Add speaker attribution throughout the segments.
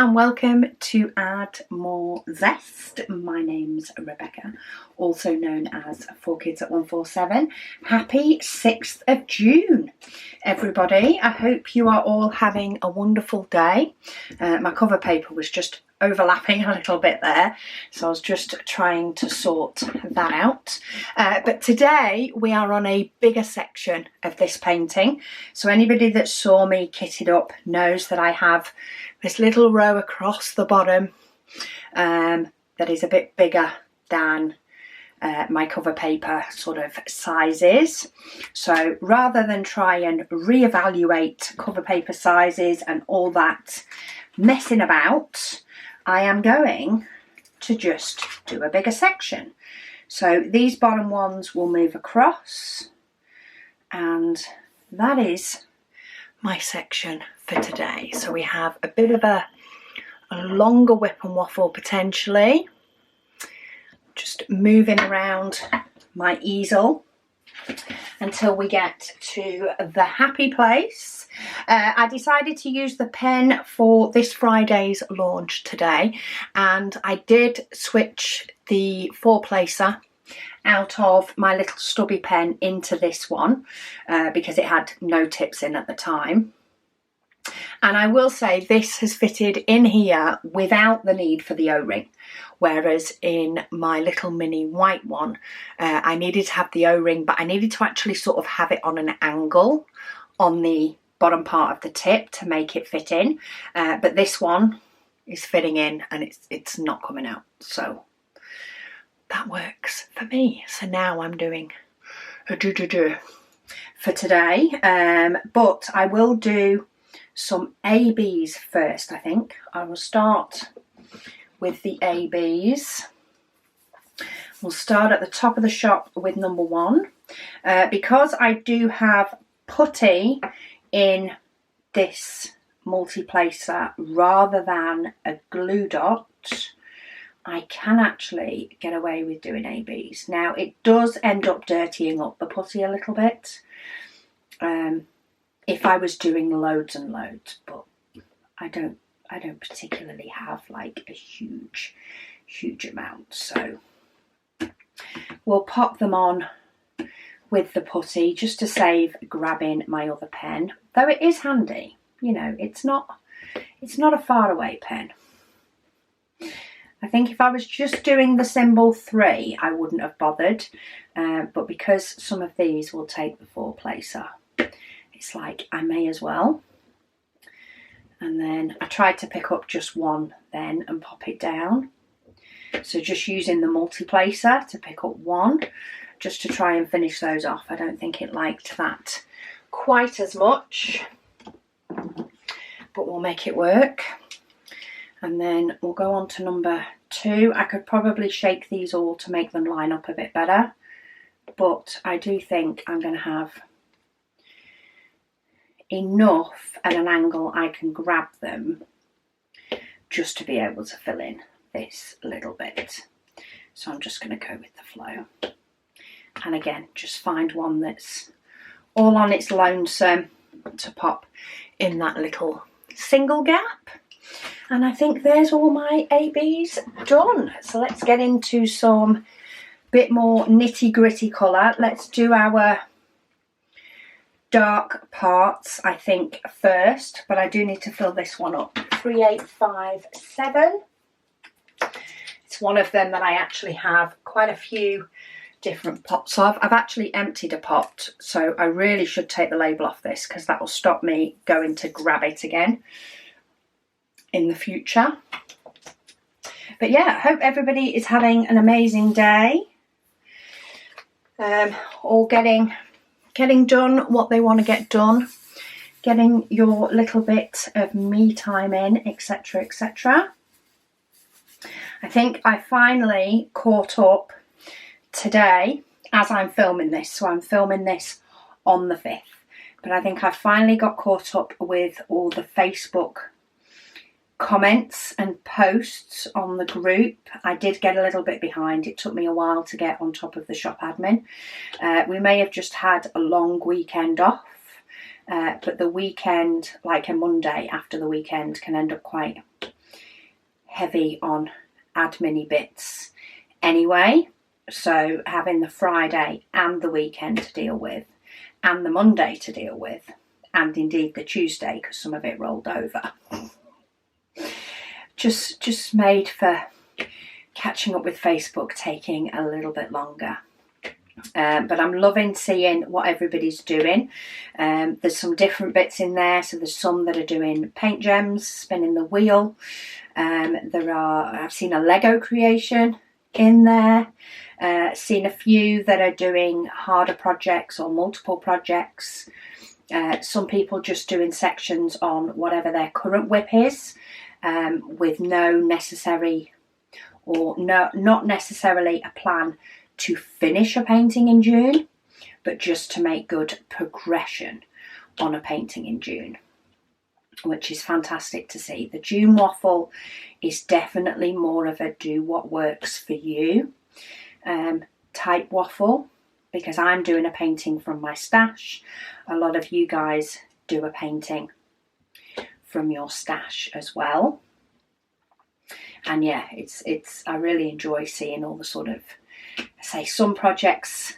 Speaker 1: and welcome to Add More Zest. My name's Rebecca, also known as 4Kids at 147. Happy 6th of June, everybody. I hope you are all having a wonderful day. My cover paper was just overlapping a little bit there, so I was just trying to sort that out. But today we are on a bigger section of this painting, so anybody that saw me kitted up knows that I have this little row across the bottom that is a bit bigger than my cover paper sort of sizes. So rather than try and reevaluate cover paper sizes and all that messing about, I am going to just do a bigger section. So these bottom ones will move across, and that is my section for today. So we have a bit of a longer whip and waffle potentially, just moving around my easel until we get to the happy place. I decided to use the pen for this Friday's launch today, and I did switch the 4-placer out of my little stubby pen into this one because it had no tips in at the time. And I will say this has fitted in here without the need for the O-ring, whereas in my little mini white one I needed to have the O-ring, but I needed to actually sort of have it on an angle on the bottom part of the tip to make it fit in, but this one is fitting in and it's not coming out, so that works for me. So now I'm doing a do for today, but I will do some ABs first. I think I will start with the ABs. We'll start at the top of the shop with number 1. Because I do have putty in this multi-placer rather than a glue dot, I can actually get away with doing ABs. Now it does end up dirtying up the putty a little bit if I was doing loads and loads, but I don't particularly have like a huge amount, so we'll pop them on with the putty just to save grabbing my other pen, though it is handy. You know, it's not a far away pen. I think if I was just doing the symbol 3 I wouldn't have bothered, but because some of these will take the 4-placer, it's like I may as well. And then I tried to pick up just one then and pop it down, so just using the multi-placer to pick up one just to try and finish those off. I don't think it liked that quite as much, but we'll make it work. And then we'll go on to number 2. I could probably shake these all to make them line up a bit better, but I do think I'm going to have enough at an angle I can grab them just to be able to fill in this little bit. So I'm just going to go with the flow. And again, just find one that's all on its lonesome to pop in that little single gap. And I think there's all my ABs done. So let's get into some bit more nitty gritty colour. Let's do our dark parts, I think, first, but I do need to fill this one up. 3857. It's one of them that I actually have quite a few different pots of. I've actually emptied a pot, so I really should take the label off this because that will stop me going to grab it again in the future. But yeah, I hope everybody is having an amazing day, all getting done what they want to get done, getting your little bit of me time in, etc, etc. I think I finally caught up today as I'm filming this, so I'm filming this on the 5th, but I think I finally got caught up with all the Facebook comments and posts on the group. I did get a little bit behind. It took me a while to get on top of the shop admin. We may have just had a long weekend off, but the weekend, like a Monday after the weekend, can end up quite heavy on admin bits anyway. So having the Friday and the weekend to deal with, and the Monday to deal with, and indeed the Tuesday, because some of it rolled over, just made for catching up with Facebook taking a little bit longer. But I'm loving seeing what everybody's doing. There's some different bits in there. So there's some that are doing paint gems, spinning the wheel. I've seen a Lego creation in there. Seen a few that are doing harder projects or multiple projects. Some people just doing sections on whatever their current whip is, with not necessarily a plan to finish a painting in June, but just to make good progression on a painting in June, which is fantastic to see. The June waffle is definitely more of a do what works for you type waffle, because I'm doing a painting from my stash. A lot of you guys do a painting from your stash as well. And yeah, I really enjoy seeing all the sort of, some projects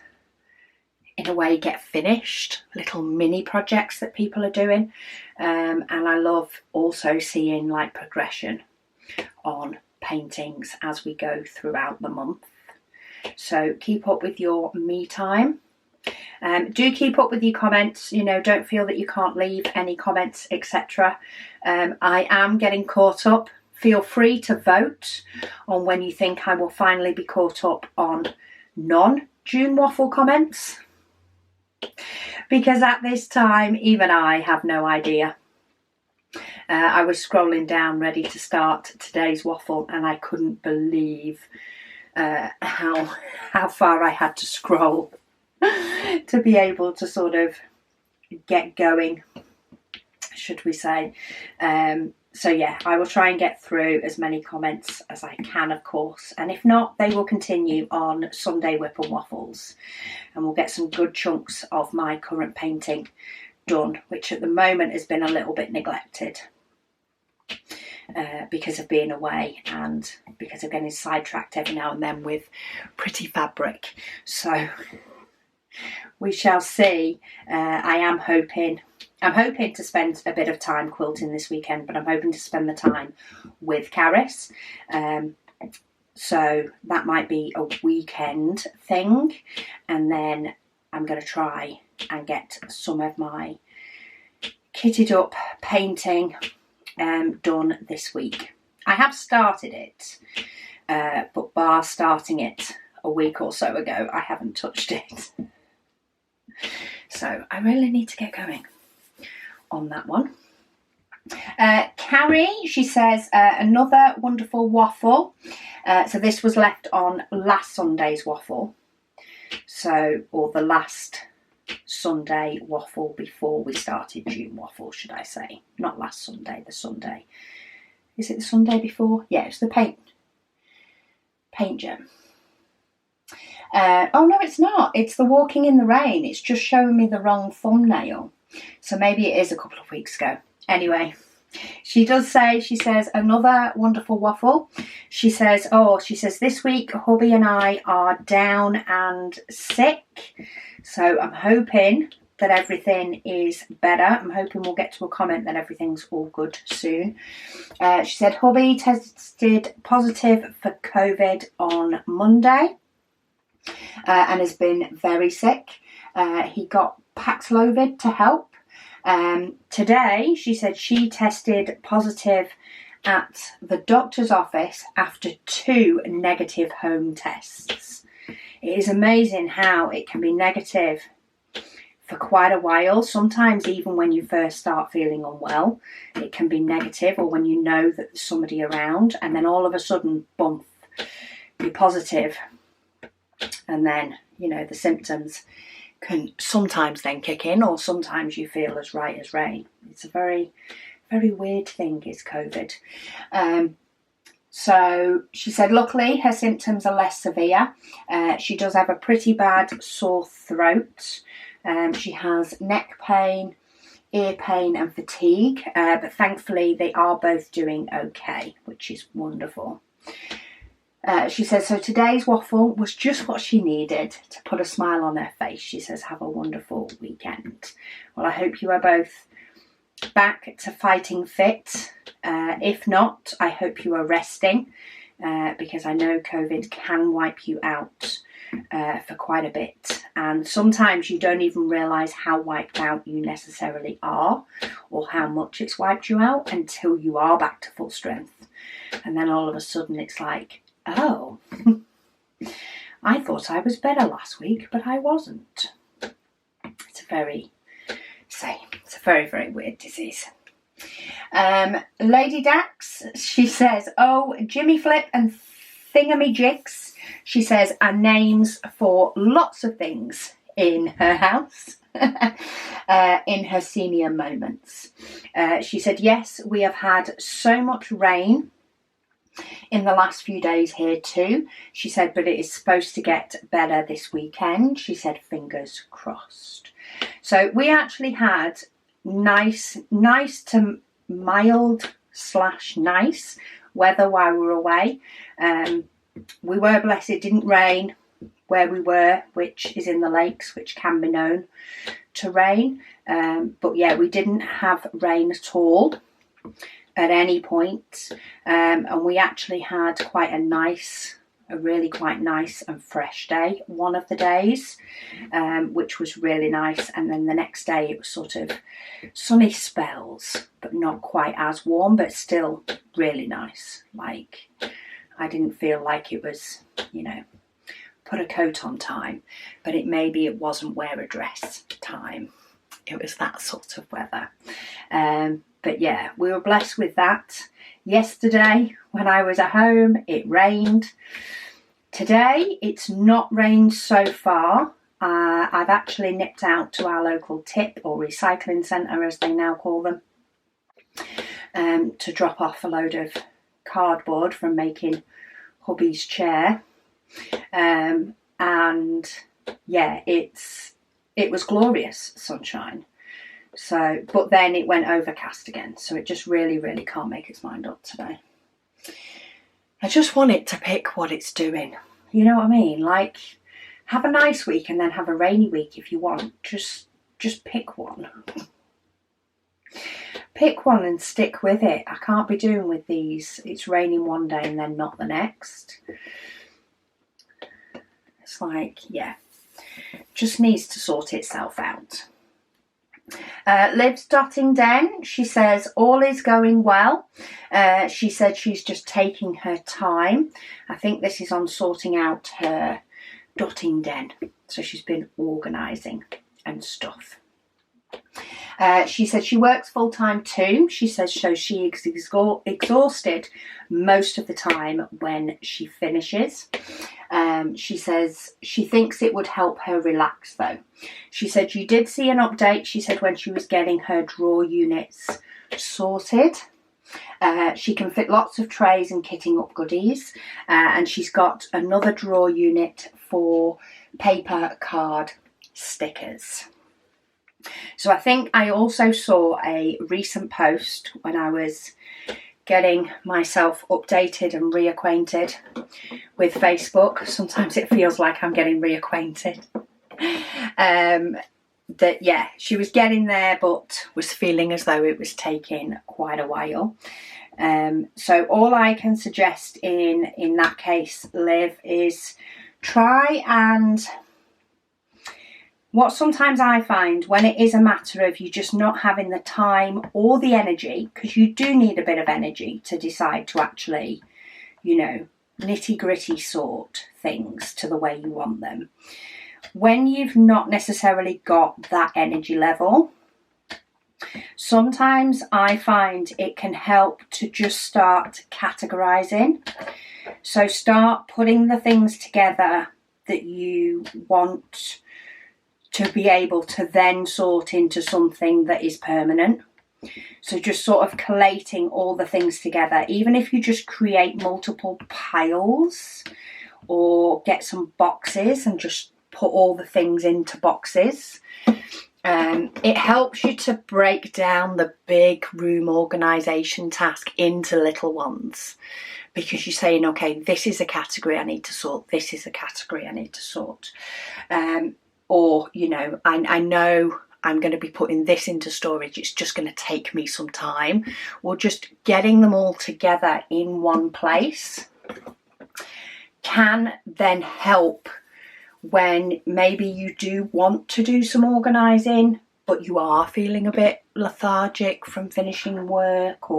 Speaker 1: in a way get finished, little mini projects that people are doing. And I love also seeing like progression on paintings as we go throughout the month. So keep up with your me time. Do keep up with your comments. Don't feel that you can't leave any comments, etc. I am getting caught up. Feel free to vote on when you think I will finally be caught up on non-June waffle comments, because at this time even I have no idea. I was scrolling down ready to start today's waffle and I couldn't believe how far I had to scroll to be able to sort of get going, should we say. So yeah, I will try and get through as many comments as I can, of course. And if not, they will continue on Sunday Whip and Waffles. And we'll get some good chunks of my current painting done, which at the moment has been a little bit neglected because of being away and because of getting sidetracked every now and then with pretty fabric. So we shall see. I'm hoping to spend a bit of time quilting this weekend, but I'm hoping to spend the time with Caris. So that might be a weekend thing. And then I'm going to try and get some of my kitted up painting done this week. I have started it, but bar starting it a week or so ago, I haven't touched it. So I really need to get going on that one. Carrie, she says, another wonderful waffle. So this was left on last Sunday's waffle. Or the last Sunday waffle before we started June waffle, should I say. Not last Sunday, the Sunday. Is it the Sunday before? Yeah, it's the paint gem. Oh no, it's not. It's the walking in the rain. It's just showing me the wrong thumbnail. So maybe it is a couple of weeks ago. Anyway, she says, another wonderful waffle. She says, this week hubby and I are down and sick. So I'm hoping that everything is better. I'm hoping we'll get to a comment that everything's all good soon. She said, hubby tested positive for COVID on Monday and has been very sick. He got Paxlovid to help. Today, she said she tested positive at the doctor's office after 2 negative home tests. It is amazing how it can be negative for quite a while. Sometimes even when you first start feeling unwell, it can be negative, or when you know that there's somebody around, and then all of a sudden, bump, you're positive. And then, the symptoms can sometimes then kick in, or sometimes you feel as right as rain. It's a very, very weird thing, is COVID. So she said, luckily, her symptoms are less severe. She does have a pretty bad sore throat. She has neck pain, ear pain and fatigue, but thankfully they are both doing okay, which is wonderful. She says, so today's waffle was just what she needed to put a smile on her face. She says, have a wonderful weekend. Well, I hope you are both back to fighting fit. If not, I hope you are resting, because I know COVID can wipe you out for quite a bit, and sometimes you don't even realise how wiped out you necessarily are, or how much it's wiped you out, until you are back to full strength, and then all of a sudden it's like, oh, I thought I was better last week, but I wasn't. It's a very weird disease. Lady Dax, she says, oh, Jimmy Flip and Thingamajigs, she says, are names for lots of things in her house in her senior moments. She said, yes, we have had so much rain in the last few days here too. She said, but it is supposed to get better this weekend. She said, fingers crossed. So we actually had nice to mild / nice weather while we were away. We were blessed it didn't rain where we were, which is in the lakes, which can be known to rain. But yeah, we didn't have rain at all at any point. And we actually had a really quite nice and fresh day one of the days, which was really nice. And then the next day it was sort of sunny spells, but not quite as warm, but still really nice. Like, I didn't feel like it was, put a coat on time, but maybe it wasn't wear a dress time. It was that sort of weather. But yeah, we were blessed with that. Yesterday, when I was at home, it rained. Today, it's not rained so far. I've actually nipped out to our local tip or recycling centre, as they now call them, to drop off a load of cardboard from making hubby's chair. And yeah, it was glorious sunshine. So, but then it went overcast again. So it just really, really can't make its mind up today. I just want it to pick what it's doing. You know what I mean? Like, have a nice week and then have a rainy week if you want. Just pick one. Pick one and stick with it. I can't be doing with these. It's raining one day and then not the next. It's like, yeah, just needs to sort itself out. Liv's Dotting Den, she says, all is going well. She said she's just taking her time. I think this is on sorting out her dotting den. So she's been organising and stuff. She said she works full-time too. She says so she is exhausted most of the time when she finishes. She says she thinks it would help her relax though. She said you did see an update, she said, when she was getting her drawer units sorted. She can fit lots of trays and kitting up goodies. And she's got another drawer unit for paper card stickers. So I think I also saw a recent post when I was getting myself updated and reacquainted with Facebook. Sometimes it feels like I'm getting reacquainted. That, yeah, she was getting there but was feeling as though it was taking quite a while. So all I can suggest in that case, Liv, is try and... What sometimes I find when it is a matter of you just not having the time or the energy, because you do need a bit of energy to decide to actually, nitty gritty sort things to the way you want them. When you've not necessarily got that energy level, sometimes I find it can help to just start categorizing. So start putting the things together that you want to be able to then sort into something that is permanent. So just sort of collating all the things together, even if you just create multiple piles or get some boxes and just put all the things into boxes. It helps you to break down the big room organisation task into little ones, because you're saying, okay, this is a category I need to sort, this is a category I need to sort. Or, you know, I know I'm going to be putting this into storage, it's just going to take me some time. Or just getting them all together in one place can then help when maybe you do want to do some organising, but you are feeling a bit lethargic from finishing work,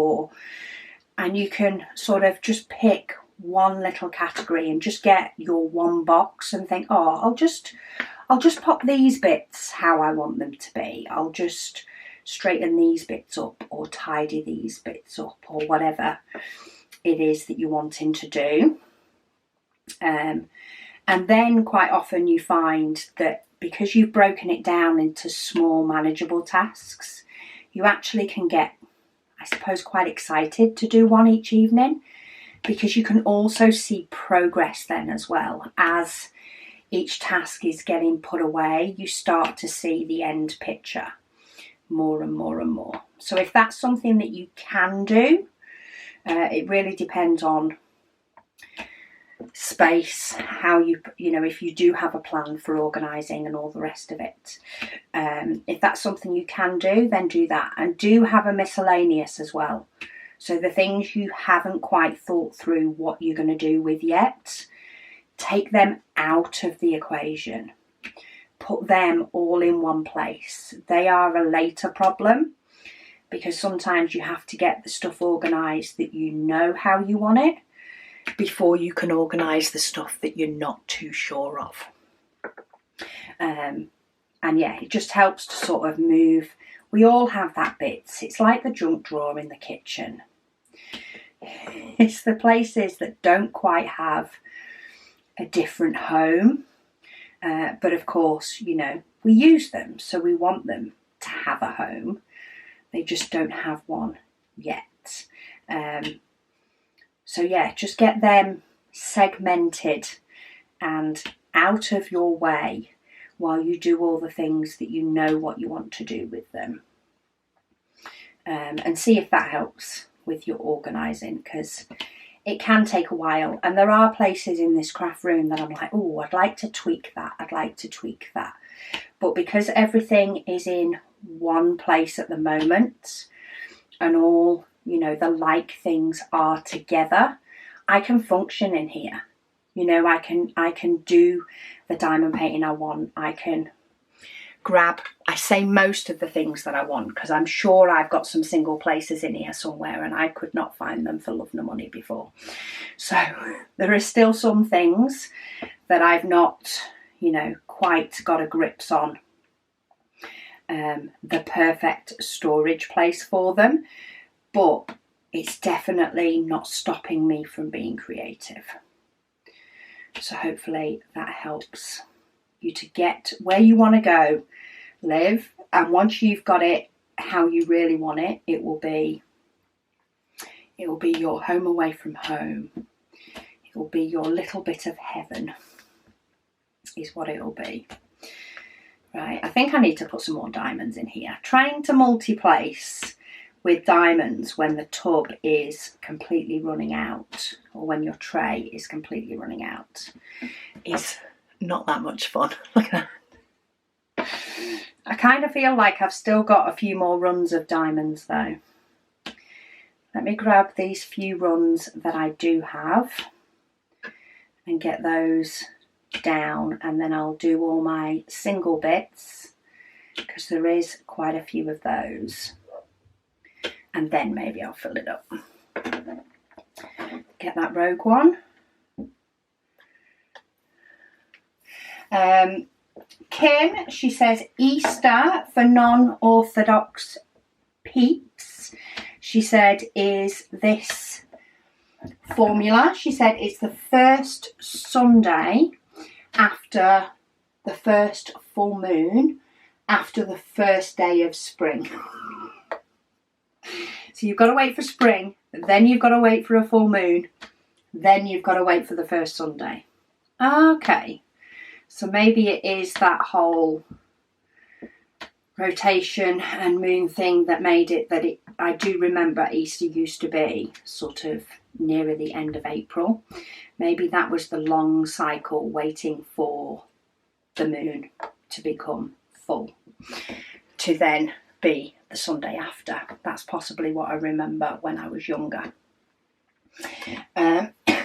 Speaker 1: and you can sort of just pick one little category and just get your one box and think, oh, I'll just pop these bits how I want them to be. I'll just straighten these bits up or tidy these bits up, or whatever it is that you're wanting to do. And then quite often you find that because you've broken it down into small manageable tasks, you actually can get, I suppose, quite excited to do one each evening, because you can also see progress then as well. As each task is getting put away, you start to see the end picture more and more and more. So if that's something that you can do, it really depends on space, how you know, if you do have a plan for organising and all the rest of it. If that's something you can do, then do that. And do have a miscellaneous as well. So the things you haven't quite thought through what you're going to do with yet, take them out of the equation. Put them all in one place. They are a later problem, because sometimes you have to get the stuff organised that you know how you want it before you can organise the stuff that you're not too sure of. And yeah, it just helps to sort of move. We all have that bit. It's like the junk drawer in the kitchen. It's the places that don't quite have a different home. But of course, you know, we use them, so we want them to have a home. They just don't have one yet. So yeah, just get them segmented and out of your way while you do all the things that you know what you want to do with them. And see if that helps with your organising, because it can take a while. And there are places in this craft room that I'm like, oh, I'd like to tweak that. I'd like to tweak that. But because everything is in one place at the moment, and all, you know, the like things are together, I can function in here. You know, I can do the diamond painting I want. I can grab, I say most of the things that I want, because I'm sure I've got some single places in here somewhere and I could not find them for love nor money before. So there are still some things that I've not, you know, quite got a grips on the perfect storage place for them, but it's definitely not stopping me from being creative. So hopefully that helps you to get where you want to go, Liv. And once you've got it how you really want it, it will be your home away from home. It will be your little bit of heaven, is what it will be. Right, I think I need to put some more diamonds in here. Trying to multi-place with diamonds when the tub is completely running out, or when your tray is completely running out, is not that much fun. Look at that. I kind of feel like I've still got a few more runs of diamonds though. Let me grab these few runs that I do have and get those down, and then I'll do all my single bits, because there is quite a few of those, and then maybe I'll fill it up. Get that rogue one. Kim, she says Easter for non-orthodox peeps, she said, is this formula. She said it's the first Sunday after the first full moon, after the first day of spring. So you've got to wait for spring, then you've got to wait for a full moon, then you've got to wait for the first Sunday. Okay, so maybe it is that whole rotation and moon thing that made it that I do remember Easter used to be sort of nearer the end of April. Maybe that was the long cycle waiting for the moon to become full to then be the Sunday after. That's possibly what I remember when I was younger.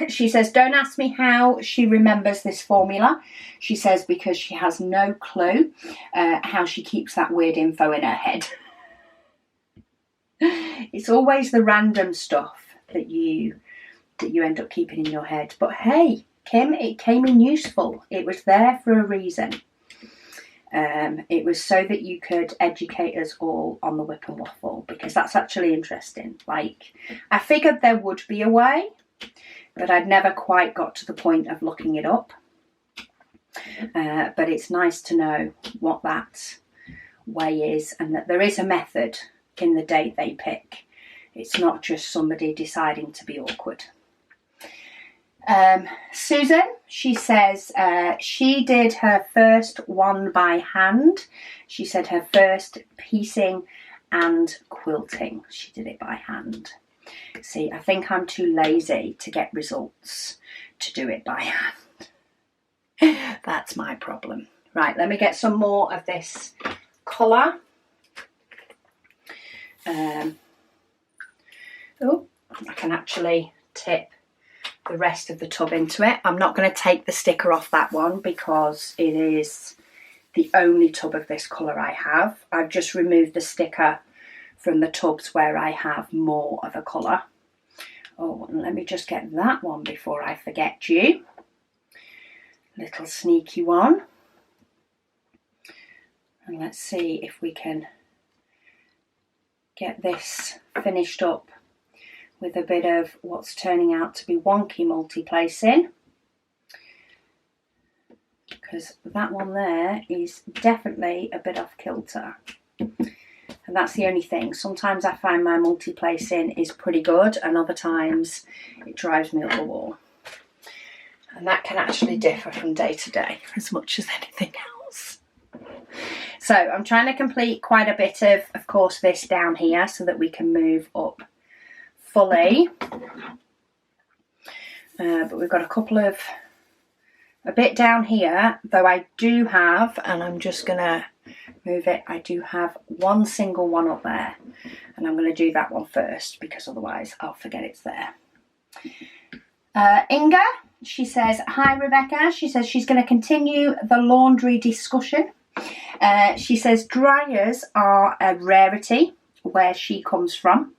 Speaker 1: She says, don't ask me how she remembers this formula. She says because she has no clue how she keeps that weird info in her head. It's always the random stuff that you end up keeping in your head. But hey, Kim, it came in useful. It was there for a reason. It was so that you could educate us all on the whip and waffle, because that's actually interesting. Like, I figured there would be a way, but I'd never quite got to the point of looking it up. But it's nice to know what that way is, and that there is a method in the date they pick. It's not just somebody deciding to be awkward. Susan, she says she did her first one by hand. She said her first piecing and quilting. She did it by hand. See, I think I'm too lazy to get results to do it by hand. That's my problem. Right, let me get some more of this colour. Oh, I can actually tip the rest of the tub into it. I'm not going to take the sticker off that one because it is the only tub of this colour I have. I've just removed the sticker from the tubs where I have more of a colour. Oh, and let me just get that one before I forget you. Little sneaky one. And let's see if we can get this finished up with a bit of what's turning out to be wonky multi-placing, because that one there is definitely a bit off kilter. And that's the only thing. Sometimes I find my multi-placing is pretty good, and other times it drives me up the wall. And that can actually differ from day to day as much as anything else. So I'm trying to complete quite a bit of course, this down here so that we can move up fully. But we've got a bit down here, though I do have, and I'm just going to move it, I do have one single one up there, and I'm going to do that one first because otherwise I'll forget it's there. Inga, she says, hi Rebecca. She says she's going to continue the laundry discussion. She says dryers are a rarity where she comes from.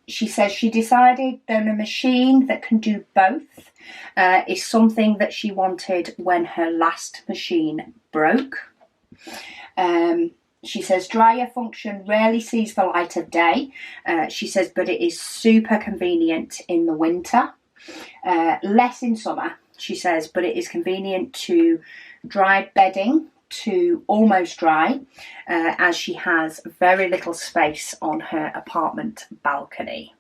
Speaker 1: She says she decided that a machine that can do both is something that she wanted when her last machine broke. She says dryer function rarely sees the light of day. She says, but it is super convenient in the winter. Less in summer, she says, but it is convenient to dry bedding to almost dry, as she has very little space on her apartment balcony.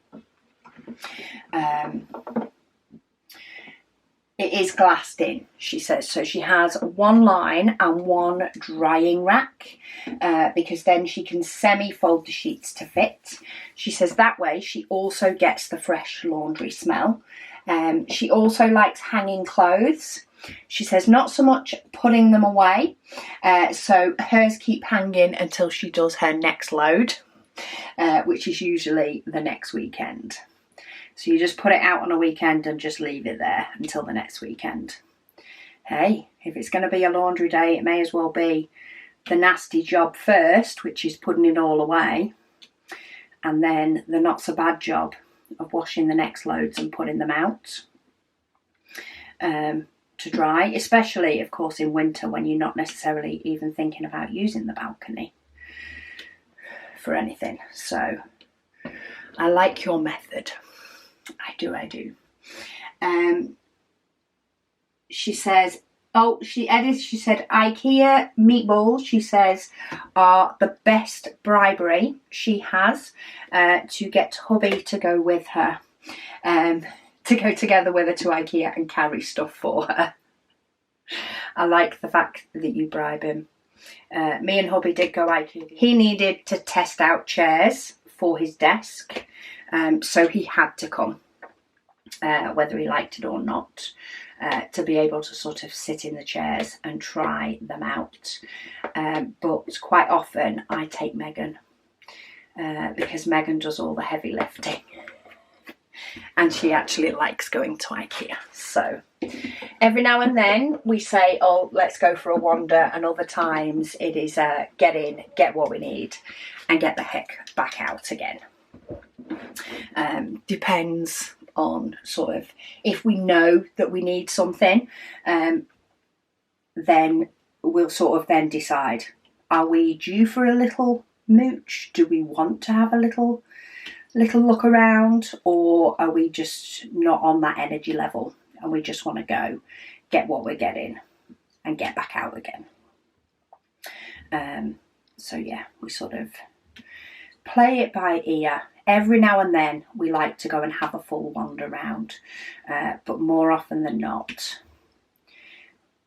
Speaker 1: It is glassed in, she says, so she has one line and one drying rack, because then she can semi-fold the sheets to fit. She says that way she also gets the fresh laundry smell. She also likes hanging clothes. She says not so much putting them away, so hers keep hanging until she does her next load, which is usually the next weekend. So you just put it out on a weekend and just leave it there until the next weekend. Hey, if it's going to be a laundry day, it may as well be the nasty job first, which is putting it all away, and then the not so bad job of washing the next loads and putting them out. To dry, especially of course in winter when you're not necessarily even thinking about using the balcony for anything. So I like your method. I do. She says, she said IKEA meatballs, she says, are the best bribery she has to get hubby to go with her. To go together with her to IKEA and carry stuff for her. I like the fact that you bribe him. Me and hubby did go IKEA. He needed to test out chairs for his desk, so he had to come, whether he liked it or not, to be able to sort of sit in the chairs and try them out. But quite often I take Megan, because Megan does all the heavy lifting. And she actually likes going to IKEA. So every now and then we say, oh, let's go for a wander. And other times it is get in, get what we need, and get the heck back out again. Depends on sort of, if we know that we need something, then we'll sort of then decide, are we due for a little mooch? Do we want to have a little look around, or are we just not on that energy level and we just want to go get what we're getting and get back out again? So yeah, we sort of play it by ear. Every now and then we like to go and have a full wander round, but more often than not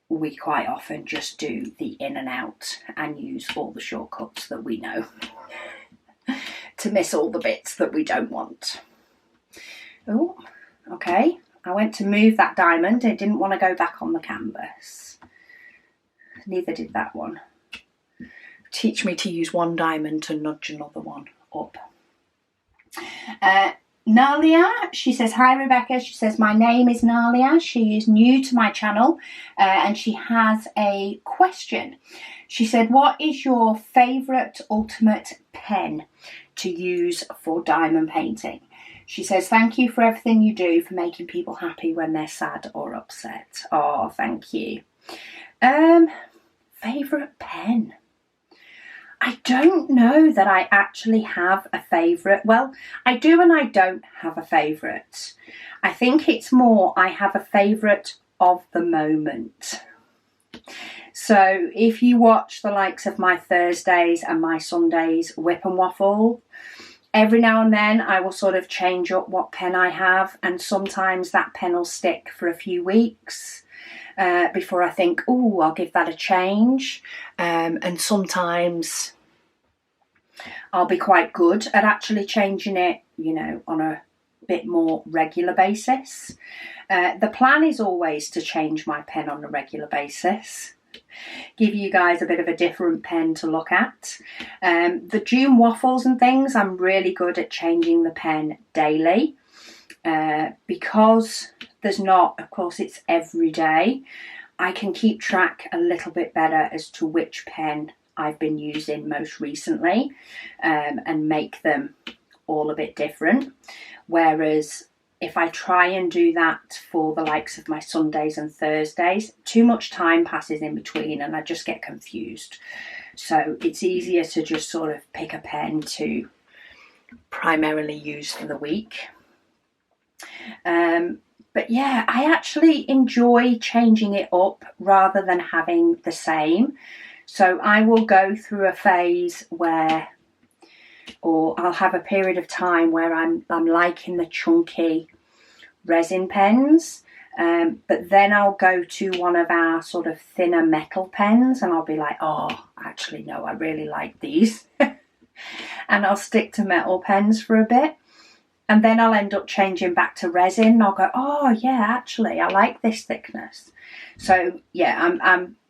Speaker 1: we quite often just do the in and out and use all the shortcuts that we know to miss all the bits that we don't want. Oh, okay. I went to move that diamond. It didn't want to go back on the canvas. Neither did that one. Teach me to use one diamond to nudge another one up. Nalia, she says, hi Rebecca. She says, my name is Nalia. She is new to my channel, and she has a question. She said, what is your favourite ultimate pen to use for diamond painting? She says, thank you for everything you do for making people happy when they're sad or upset. Oh, thank you. Favourite pen? I don't know that I actually have a favourite. Well, I do and I don't have a favourite. I think it's more I have a favourite of the moment. So if you watch the likes of my Thursdays and my Sundays whip and waffle, every now and then I will sort of change up what pen I have, and sometimes that pen will stick for a few weeks before I think, oh, I'll give that a change. And sometimes I'll be quite good at actually changing it, you know, on a bit more regular basis. The plan is always to change my pen on a regular basis. Give you guys a bit of a different pen to look at. The June waffles and things, I'm really good at changing the pen daily. Because there's not, of course, it's every day, I can keep track a little bit better as to which pen I've been using most recently, and make them all a bit different. Whereas if I try and do that for the likes of my Sundays and Thursdays, too much time passes in between and I just get confused. So it's easier to just sort of pick a pen to primarily use for the week. But yeah, I actually enjoy changing it up rather than having the same. So I will go through a phase where, or I'll have a period of time where I'm liking the chunky resin pens, but then I'll go to one of our sort of thinner metal pens and I'll be like, oh, actually no, I really like these. And I'll stick to metal pens for a bit. And then I'll end up changing back to resin. I'll go, oh yeah, actually, I like this thickness. So yeah,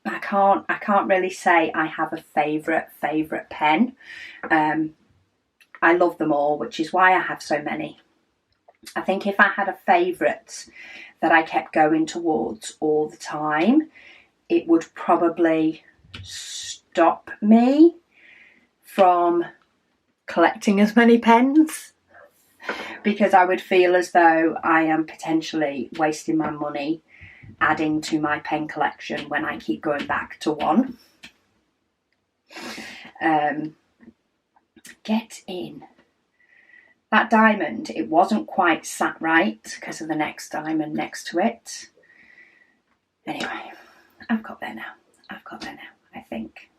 Speaker 1: I can't really say I have a favourite pen. I love them all, which is why I have so many. I think if I had a favourite that I kept going towards all the time, it would probably stop me from collecting as many pens, because I would feel as though I am potentially wasting my money adding to my pen collection when I keep going back to one. Get in. That diamond, it wasn't quite sat right because of the next diamond next to it. Anyway, I've got there now, I think.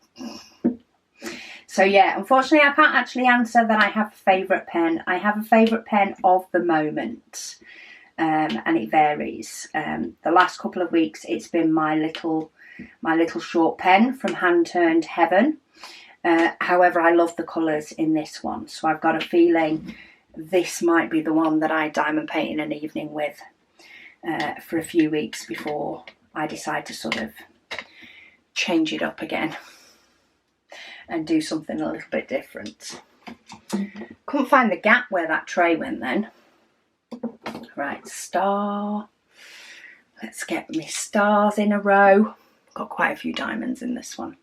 Speaker 1: So yeah, unfortunately I can't actually answer that I have a favourite pen. I have a favourite pen of the moment, and it varies. The last couple of weeks it's been my little my little short pen from Hand Turned Heaven. However, I love the colours in this one, so I've got a feeling this might be the one that I diamond paint in an evening with for a few weeks before I decide to sort of change it up again and do something a little bit different. Couldn't find the gap where that tray went then. Right, star. Let's get my stars in a row. Got quite a few diamonds in this one.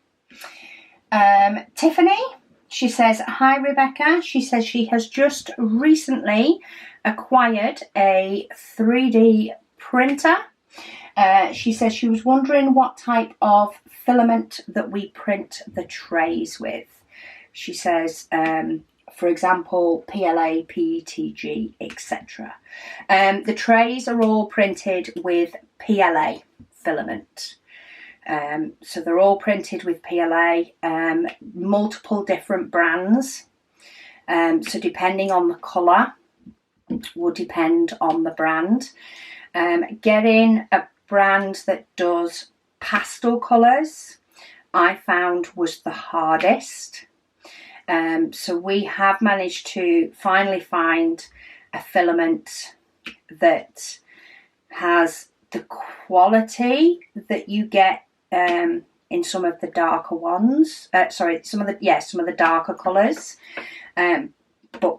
Speaker 1: Tiffany, she says, hi Rebecca. She says she has just recently acquired a 3D printer. She says she was wondering what type of filament that we print the trays with. She says, for example, PLA, PETG, etc. The trays are all printed with PLA filament. So they're all printed with PLA, multiple different brands. So depending on the colour will depend on the brand. Getting a brand that does pastel colours, I found was the hardest. So we have managed to finally find a filament that has the quality that you get in some of the darker ones. Some of the darker colours. But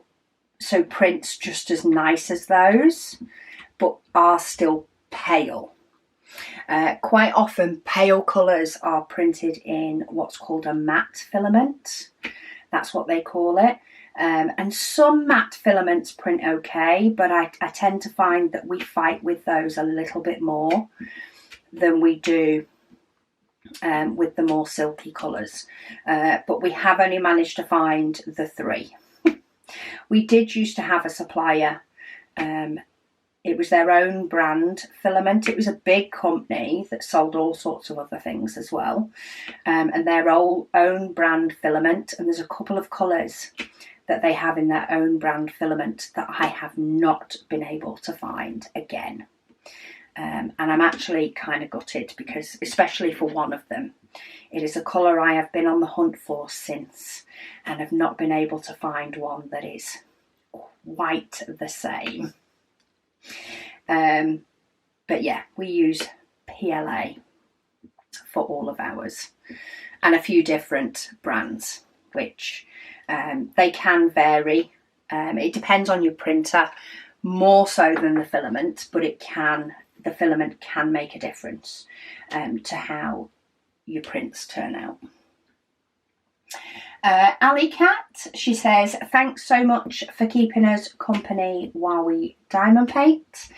Speaker 1: so prints just as nice as those, but are still pale. Quite often pale colours are printed in what's called a matte filament. That's what they call it. And some matte filaments print okay, but I tend to find that we fight with those a little bit more than we do with the more silky colours. But we have only managed to find the 3. We did used to have a supplier. It was their own brand filament. It was a big company that sold all sorts of other things as well. And their own brand filament. And there's a couple of colours that they have in their own brand filament that I have not been able to find again. And I'm actually kind of gutted because, especially for one of them, it is a colour I have been on the hunt for since and have not been able to find one that is quite the same. But yeah, we use PLA for all of ours and a few different brands, which they can vary. It depends on your printer more so than the filament, but the filament can make a difference to how your prints turn out. Ali Cat, she says, thanks so much for keeping us company while we diamond paint.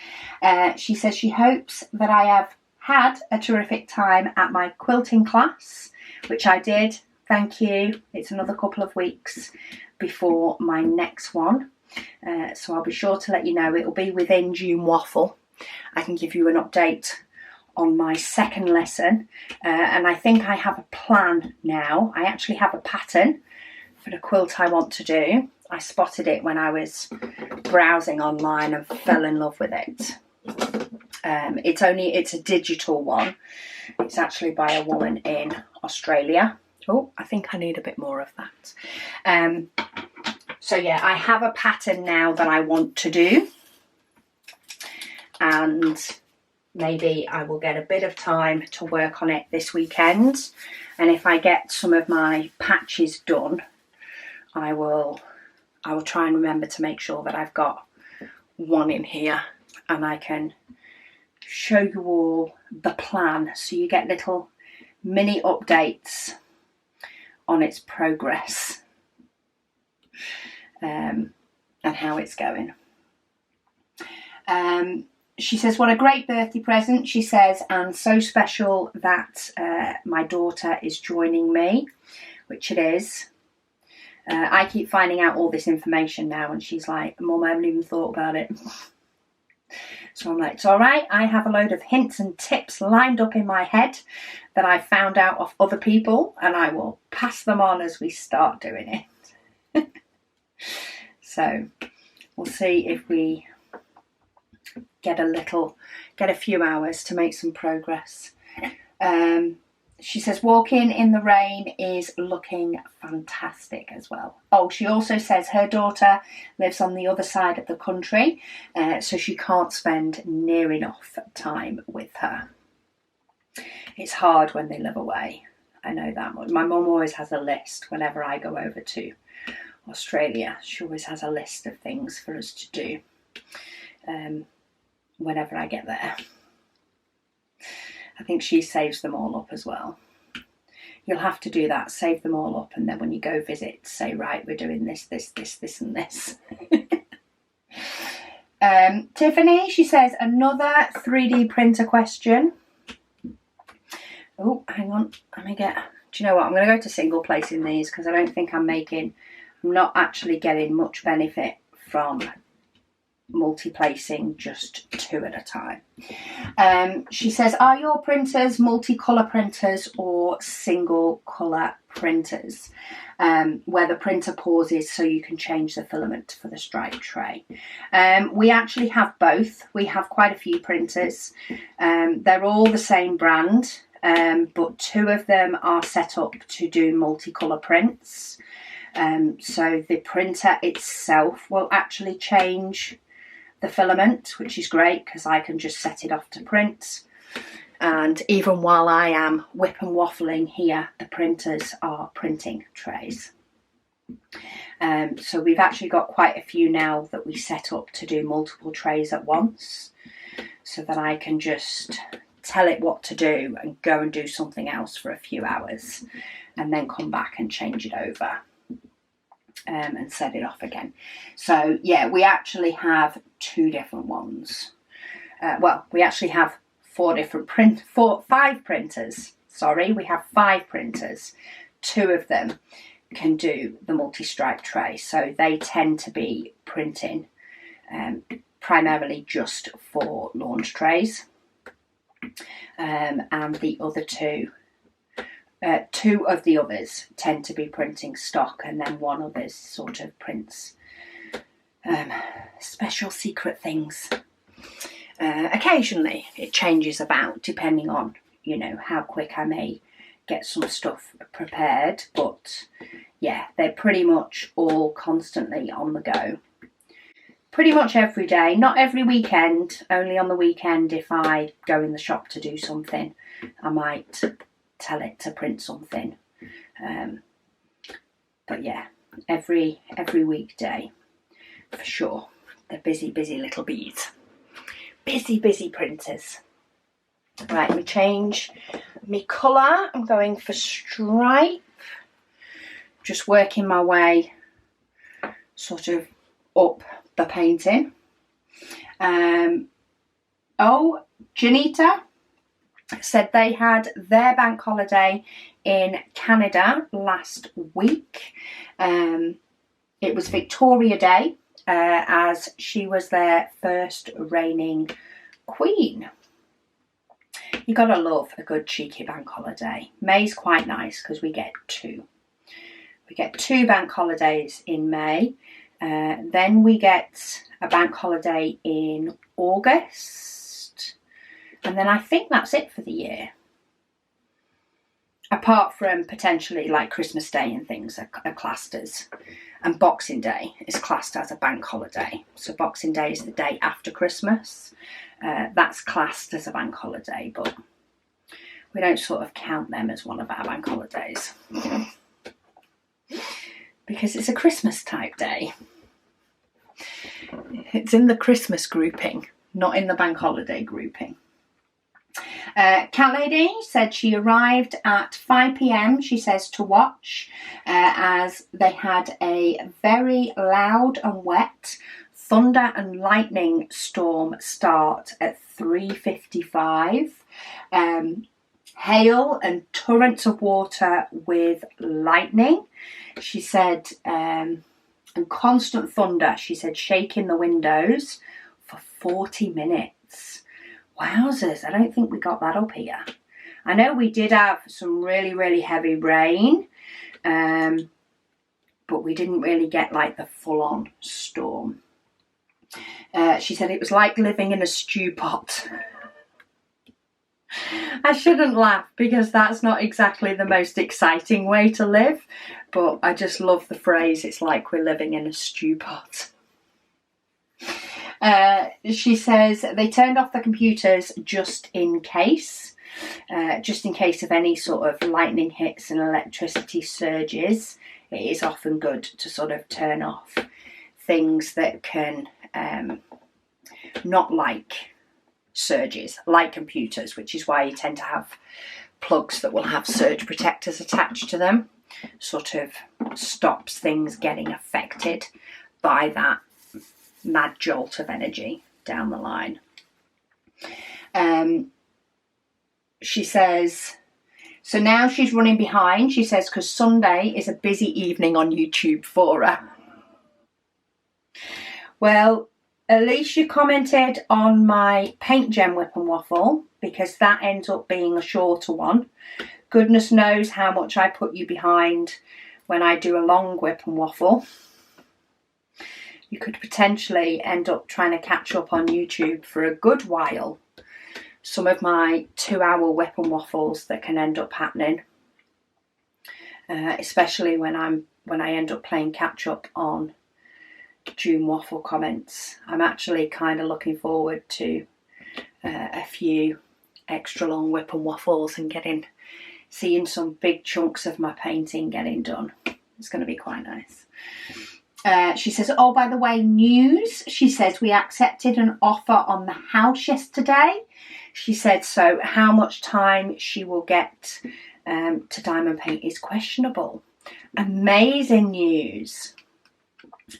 Speaker 1: She says she hopes that I have had a terrific time at my quilting class, which I did. Thank you. It's another couple of weeks before my next one. So I'll be sure to let you know. It'll be within June Waffle. I can give you an update on my second lesson. And I think I have a plan now. I actually have a pattern for the quilt I want to do. I spotted it when I was browsing online and fell in love with it. It's a digital one. It's actually by a woman in Australia. Oh, I think I need a bit more of that. So yeah, I have a pattern now that I want to do. And maybe I will get a bit of time to work on it this weekend. And if I get some of my patches done, I will try and remember to make sure that I've got one in here and I can show you all the plan so you get little mini updates on its progress and how it's going. She says, what a great birthday present, she says, and so special that my daughter is joining me, which it is. I keep finding out all this information now and she's like, Mum, I haven't even thought about it. So I'm like, it's all right. I have a load of hints and tips lined up in my head that I found out of other people and I will pass them on as we start doing it. So we'll see if we get a few hours to make some progress. She says walking in the rain is looking fantastic as well. Oh, she also says her daughter lives on the other side of the country, so she can't spend near enough time with her. It's hard when they live away. I know that much. My mum always has a list whenever I go over to Australia. She always has a list of things for us to do whenever I get there. I think she saves them all up as well. You'll have to do that, save them all up, and then when you go visit, say, right, we're doing this, this, this, this, and this. Tiffany, she says, another 3D printer question. Oh, hang on, let me get... Do you know what? I'm going to go to single placing these because I don't think I'm not actually getting much benefit from multi-placing just 2 at a time. She says, are your printers multi-colour printers or single colour printers where the printer pauses so you can change the filament for the stripe tray? We actually have both. We have quite a few printers. They're all the same brand, but 2 of them are set up to do multicolour prints. So the printer itself will actually change the filament, which is great because I can just set it off to print. And even while I am whip and waffling here, the printers are printing trays. So we've actually got quite a few now that we set up to do multiple trays at once, so that I can just tell it what to do and go and do something else for a few hours and then come back and change it over. And set it off again. So yeah, we actually have 2 different ones. Well, we actually have 5 printers. Sorry, we have 5 printers. 2 of them can do the multi-stripe tray, so they tend to be printing primarily just for launch trays. And the other 2. 2 of the others tend to be printing stock, and then 1 of us sort of prints special secret things. Occasionally it changes about depending on, you know, how quick I may get some stuff prepared, but yeah, they're pretty much all constantly on the go. Pretty much every day, not every weekend, only on the weekend if I go in the shop to do something, I might tell it to print something, but yeah, every weekday for sure. They're busy little bees, busy printers. Right, let me change my colour. I'm going for stripe, just working my way sort of up the painting. Oh, Janita said they had their bank holiday in Canada last week. It was Victoria Day, as she was their first reigning queen. You gotta love a good cheeky bank holiday. May's quite nice because we get 2. We get 2 bank holidays in May. Then we get a bank holiday in August. And then I think that's it for the year. Apart from potentially like Christmas Day and things are classed as, and Boxing Day is classed as a bank holiday. So Boxing Day is the day after Christmas. That's classed as a bank holiday, but we don't sort of count them as one of our bank holidays. Because it's a Christmas type day. It's in the Christmas grouping, not in the bank holiday grouping. Cat Lady said she arrived at 5 p.m, she says, to watch as they had a very loud and wet thunder and lightning storm start at 3:55. Hail and torrents of water with lightning, she said, and constant thunder, she said, shaking the windows for 40 minutes. Wowzers, I don't think we got that up here. I know we did have some really heavy rain, but we didn't really get like the full-on storm. She said it was like living in a stew pot. I shouldn't laugh because that's not exactly the most exciting way to live, but I just love the phrase, it's like we're living in a stew pot. She says they turned off the computers just in case of any sort of lightning hits and electricity surges. It is often good to sort of turn off things that can not like surges, like computers, which is why you tend to have plugs that will have surge protectors attached to them. Sort of stops things getting affected by that mad jolt of energy down the line. She says, so now she's running behind, she says, because Sunday is a busy evening on YouTube for her. Well, at least you commented on my paint gem whip and waffle, because that ends up being a shorter one. Goodness knows how much I put you behind when I do a long whip and waffle. You could potentially end up trying to catch up on YouTube for a good while. Some of my 2-hour whip and waffles that can end up happening, especially when I end up playing catch up on June waffle comments. I'm actually kind of looking forward to a few extra long whip and waffles and seeing some big chunks of my painting getting done. It's going to be quite nice. She says, oh, by the way, news. She says, we accepted an offer on the house yesterday. She said, so how much time she will get to diamond paint is questionable. Amazing news.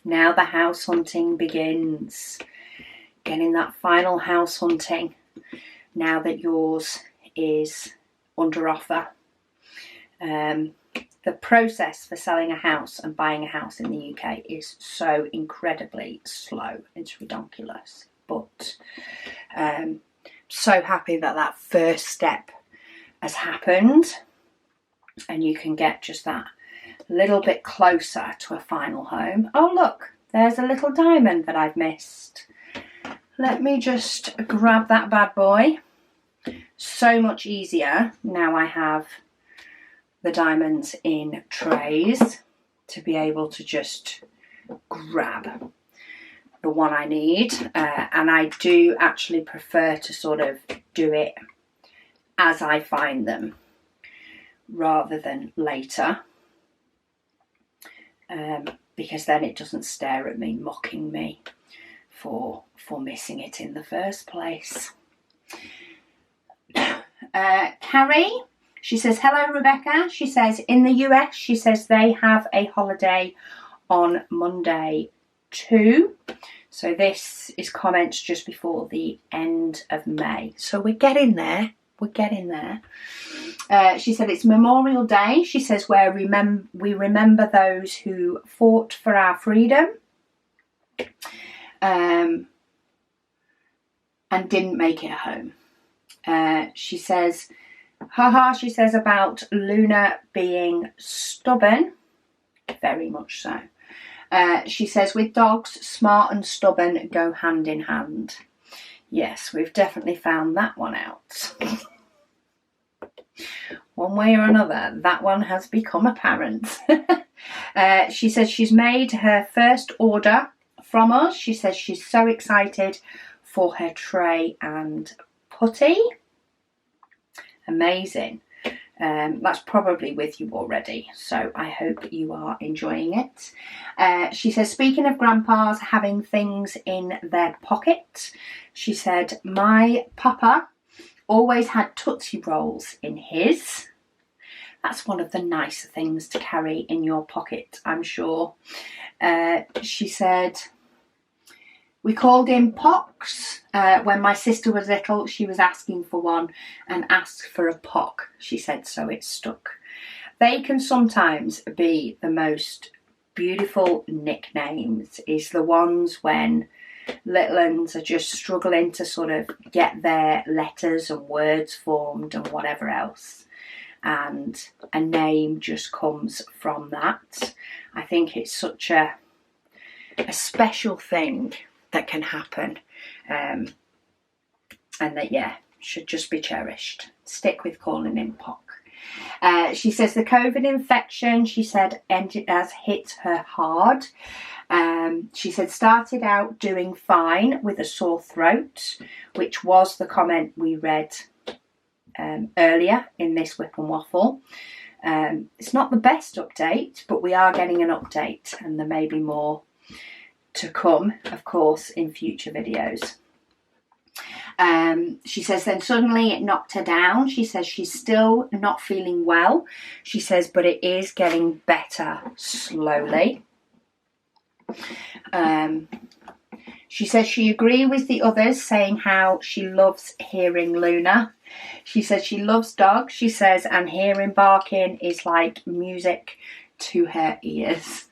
Speaker 1: Now the house hunting begins. Getting that final house hunting now that yours is under offer. The process for selling a house and buying a house in the UK is so incredibly slow. It's ridiculous. But so happy that first step has happened and you can get just that little bit closer to a final home. Oh, look, there's a little diamond that I've missed. Let me just grab that bad boy. So much easier now I have the diamonds in trays to be able to just grab the one I need. And I do actually prefer to sort of do it as I find them rather than later. Because then it doesn't stare at me, mocking me for missing it in the first place. Carrie, she says, hello, Rebecca. She says, in the US, she says they have a holiday on Monday too. So this is comments just before the end of May. So we're getting there. We're getting there. She said it's Memorial Day. She says where we remember those who fought for our freedom and didn't make it home. She says, haha, she says about Luna being stubborn. Very much so. She says with dogs, smart and stubborn go hand in hand. Yes, we've definitely found that one out. One way or another, that one has become apparent. She says she's made her first order from us. She says she's so excited for her tray and putty. Amazing. That's probably with you already, so I hope you are enjoying it. She says, speaking of grandpas having things in their pocket, she said, my papa always had Tootsie Rolls in his. That's one of the nicer things to carry in your pocket, I'm sure. She said, we called him Pox. When my sister was little, she was asking for one and asked for a Pock. She said, so it stuck. They can sometimes be the most beautiful nicknames, is the ones when little uns are just struggling to sort of get their letters and words formed and whatever else. And a name just comes from that. I think it's such a special thing that can happen. And that, yeah, should just be cherished. Stick with calling him Pock. She says the COVID infection, she said, has hit her hard. She said started out doing fine with a sore throat, which was the comment we read earlier in this Whip and Waffle. It's not the best update, but we are getting an update, and there may be more to come, of course, in future videos. She says then suddenly it knocked her down. She says she's still not feeling well. She says, but it is getting better slowly. She says she agrees with the others, saying how she loves hearing Luna. She says she loves dogs, she says, and hearing barking is like music to her ears.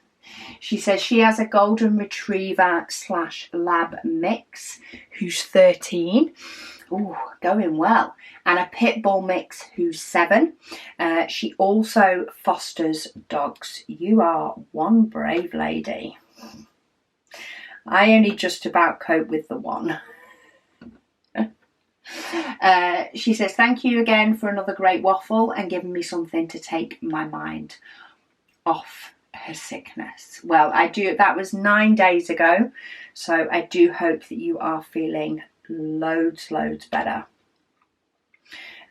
Speaker 1: She says she has a golden retriever / lab mix who's 13. Ooh, going well. And a pit bull mix who's 7. She also fosters dogs. You are one brave lady. I only just about cope with the one. She says, thank you again for another great waffle and giving me something to take my mind off her sickness. Well, that was 9 days ago, so I do hope that you are feeling loads better,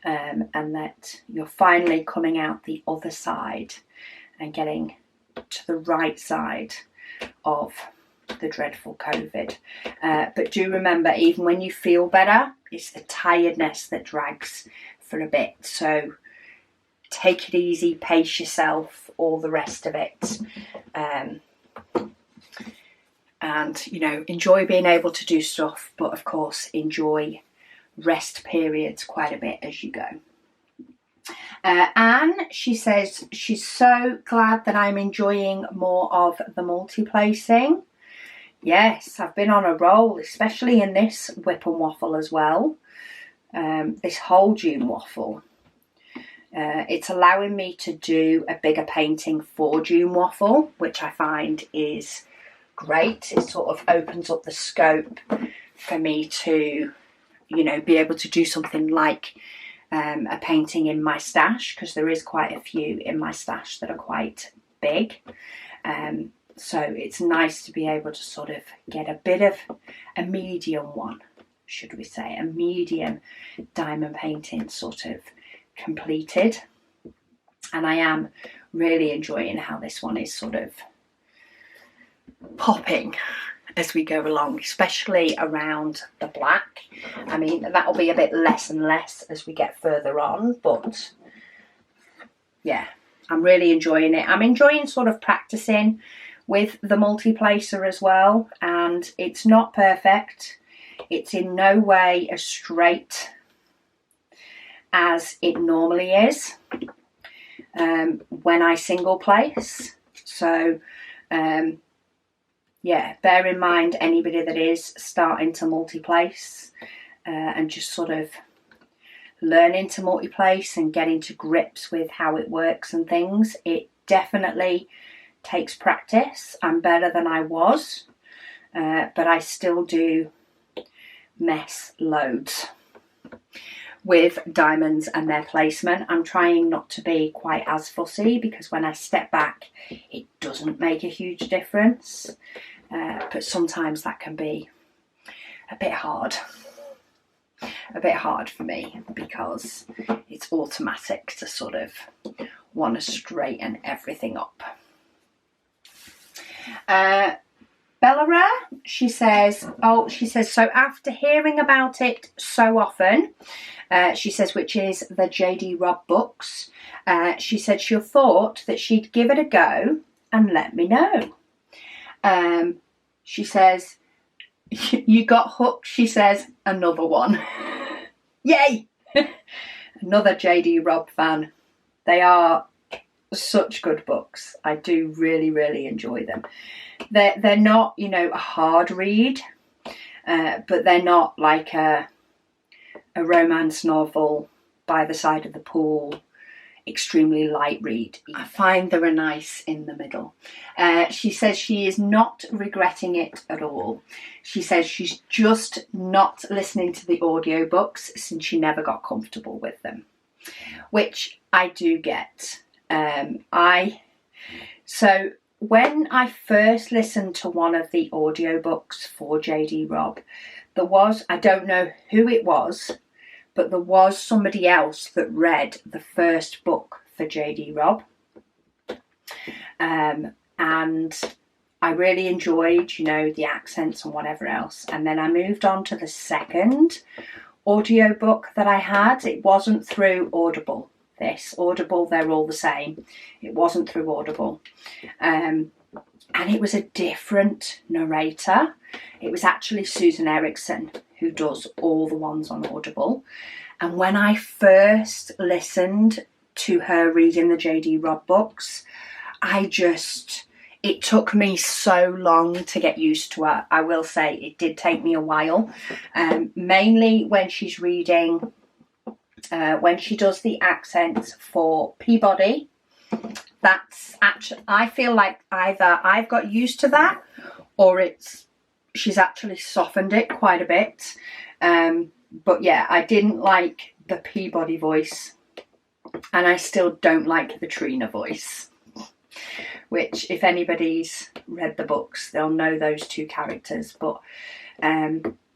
Speaker 1: and that you're finally coming out the other side and getting to the right side of the dreadful COVID. But do remember, even when you feel better, it's the tiredness that drags for a bit. So take it easy, pace yourself, all the rest of it. And, you know, enjoy being able to do stuff, but of course enjoy rest periods quite a bit as you go. Anne, she says she's so glad that I'm enjoying more of the multi-placing. Yes, I've been on a roll, especially in this Whip and Waffle as well. This whole June waffle. It's allowing me to do a bigger painting for June waffle, which I find is great. It sort of opens up the scope for me to, you know, be able to do something like a painting in my stash, because there is quite a few in my stash that are quite big. So it's nice to be able to sort of get a bit of a medium one, should we say, a medium diamond painting sort of completed. And I am really enjoying how this one is sort of popping as we go along, especially around the black. I mean, that'll be a bit less and less as we get further on, but yeah, I'm really enjoying it. I'm enjoying sort of practicing with the multi-placer as well, and it's not perfect. It's in no way as straight as it normally is when I single place. So yeah, bear in mind anybody that is starting to multi-place and just sort of learning to multi-place and getting to grips with how it works and things. It definitely takes practice. I'm better than I was, but I still do mess loads with diamonds and their placement. I'm trying not to be quite as fussy, because when I step back it doesn't make a huge difference, but sometimes that can be a bit hard for me, because it's automatic to sort of want to straighten everything up. Bellara, she says, so after hearing about it so often, she says, which is the JD Robb books, she said she thought that she'd give it a go and let me know. She says, you got hooked, she says, another one. Yay! Another JD Robb fan. They are such good books. I do really enjoy them. They're not, you know, a hard read, but they're not like a romance novel by the side of the pool extremely light read. I find they're a nice in the middle. She says she is not regretting it at all. She says she's just not listening to the audiobooks since she never got comfortable with them, which I do get. So when I first listened to one of the audiobooks for JD Robb, I don't know who it was, but there was somebody else that read the first book for JD Robb. And I really enjoyed, you know, the accents and whatever else. And then I moved on to the second audiobook that I had. It wasn't through Audible. Audible, they're all the same. It wasn't through Audible. And it was a different narrator. It was actually Susan Erickson who does all the ones on Audible. And when I first listened to her reading the JD Robb books, it took me so long to get used to her. I will say it did take me a while. Mainly when she's reading, when she does the accents for Peabody. That's actually, I feel like either I've got used to that or she's actually softened it quite a bit. But yeah, I didn't like the Peabody voice, and I still don't like the Trina voice, which if anybody's read the books, they'll know those two characters. But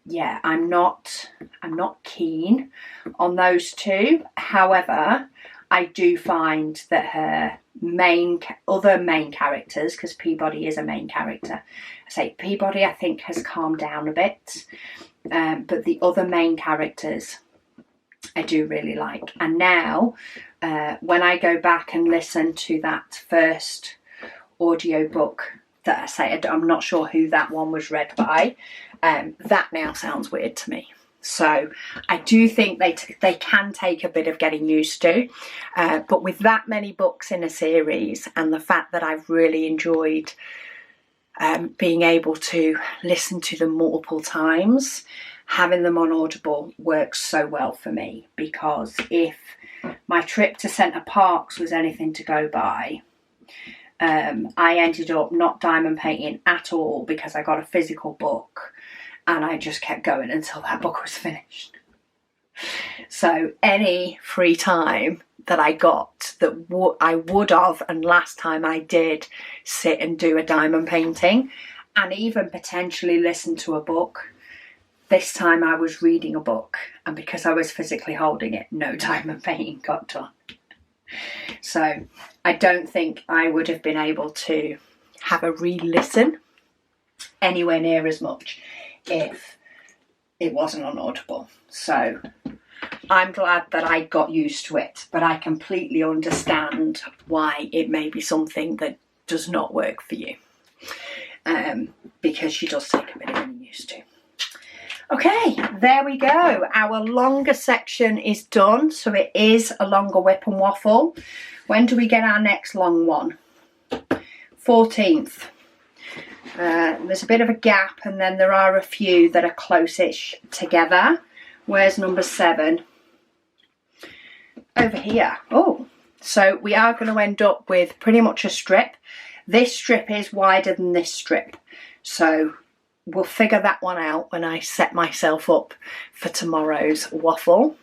Speaker 1: yeah, I'm not keen on those two. However, I do find that her other main characters, because Peabody is a main character, Peabody I think has calmed down a bit, but the other main characters I do really like. And now when I go back and listen to that first audiobook that I say, I'm not sure who that one was read by, that now sounds weird to me. So I do think they can take a bit of getting used to, but with that many books in a series and the fact that I've really enjoyed being able to listen to them multiple times, having them on Audible works so well for me, because if my trip to Centre Parks was anything to go by, I ended up not diamond painting at all because I got a physical book and I just kept going until that book was finished. So any free time that I got that I would have, and last time I did sit and do a diamond painting and even potentially listen to a book, this time I was reading a book, and because I was physically holding it, no diamond painting got done. So I don't think I would have been able to have a re-listen anywhere near as much if it wasn't on Audible. So I'm glad that I got used to it, but I completely understand why it may be something that does not work for you, because she does take a bit of getting used to. Okay, there we go. Our longer section is done, so it is a longer whip and waffle. When do we get our next long one? 14th. There's a bit of a gap, and then there are a few that are close-ish together. Where's number 7? Over here. Oh, so we are going to end up with pretty much a strip. This strip is wider than this strip, so we'll figure that one out when I set myself up for tomorrow's waffle.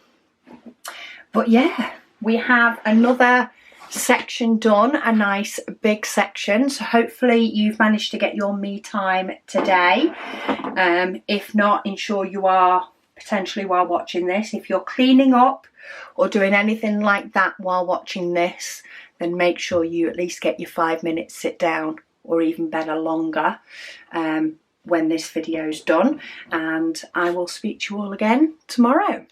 Speaker 1: But yeah, we have another section done, a nice big section, so hopefully you've managed to get your me time today. If not, ensure you are, potentially while watching this, if you're cleaning up or doing anything like that while watching this, then make sure you at least get your 5 minutes sit down, or even better longer, when this video's done. And I will speak to you all again tomorrow.